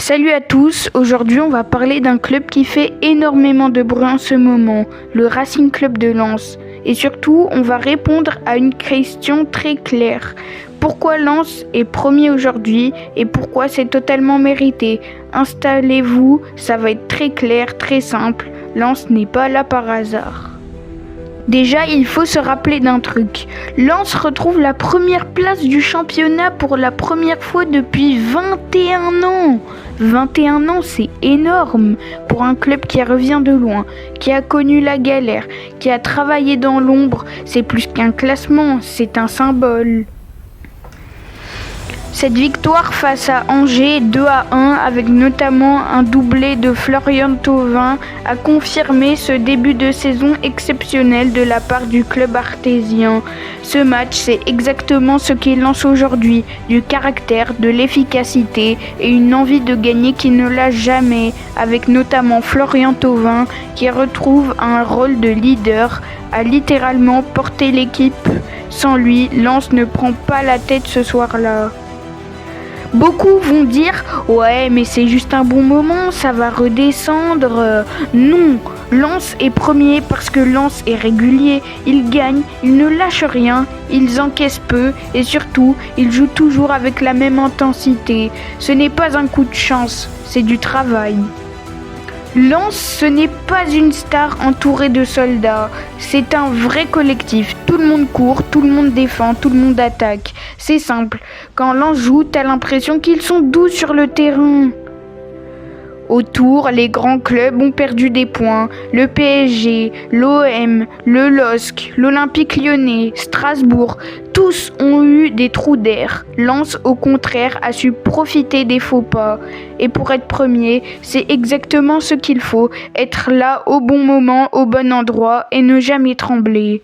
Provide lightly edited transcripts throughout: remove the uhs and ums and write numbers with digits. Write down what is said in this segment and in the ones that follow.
Salut à tous, aujourd'hui on va parler d'un club qui fait énormément de bruit en ce moment, le Racing Club de Lens. Et surtout, on va répondre à une question très claire. Pourquoi Lens est premier aujourd'hui et pourquoi c'est totalement mérité? Installez-vous, ça va être très clair, très simple. Lens n'est pas là par hasard. Déjà, il faut se rappeler d'un truc. Lens retrouve la première place du championnat pour la première fois depuis 21 ans. 21 ans, c'est énorme pour un club qui revient de loin, qui a connu la galère, qui a travaillé dans l'ombre. C'est plus qu'un classement, c'est un symbole. Cette victoire face à Angers 2-1 avec notamment un doublé de Florian Thauvin a confirmé ce début de saison exceptionnel de la part du club artésien. Ce match, c'est exactement ce qu'il lance aujourd'hui, du caractère, de l'efficacité et une envie de gagner qui ne lâche jamais, avec notamment Florian Thauvin qui retrouve un rôle de leader, a littéralement porté l'équipe. Sans lui, Lens ne prend pas la tête ce soir-là. Beaucoup vont dire « Ouais, mais c'est juste un bon moment, ça va redescendre. » Non, Lens est premier parce que Lens est régulier. Ils gagnent, ils ne lâchent rien, ils encaissent peu et surtout, ils jouent toujours avec la même intensité. Ce n'est pas un coup de chance, c'est du travail. Lens, ce n'est pas une star entourée de soldats, c'est un vrai collectif. Tout le monde court, tout le monde défend, tout le monde attaque. C'est simple, quand Lens joue, t'as l'impression qu'ils sont doux sur le terrain. Autour, les grands clubs ont perdu des points. Le PSG, l'OM, le LOSC, l'Olympique Lyonnais, Strasbourg, tous ont eu des trous d'air. Lens, au contraire, a su profiter des faux pas. Et pour être premier, c'est exactement ce qu'il faut, être là au bon moment, au bon endroit et ne jamais trembler.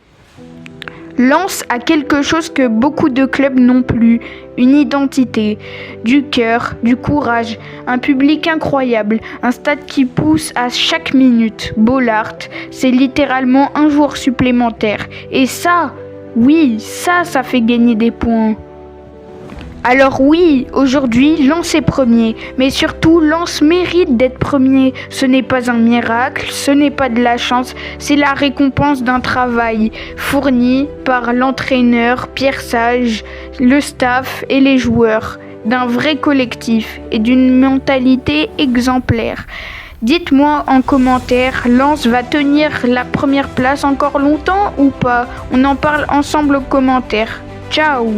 Lens a quelque chose que beaucoup de clubs n'ont plus, une identité, du cœur, du courage, un public incroyable, un stade qui pousse à chaque minute. Bollaert, c'est littéralement un joueur supplémentaire. Et ça, oui, ça fait gagner des points. Alors oui, aujourd'hui, Lens est premier, mais surtout, Lens mérite d'être premier. Ce n'est pas un miracle, ce n'est pas de la chance, c'est la récompense d'un travail fourni par l'entraîneur Pierre Sage, le staff et les joueurs, d'un vrai collectif et d'une mentalité exemplaire. Dites-moi en commentaire, Lens va tenir la première place encore longtemps ou pas? On en parle ensemble aux commentaires. Ciao!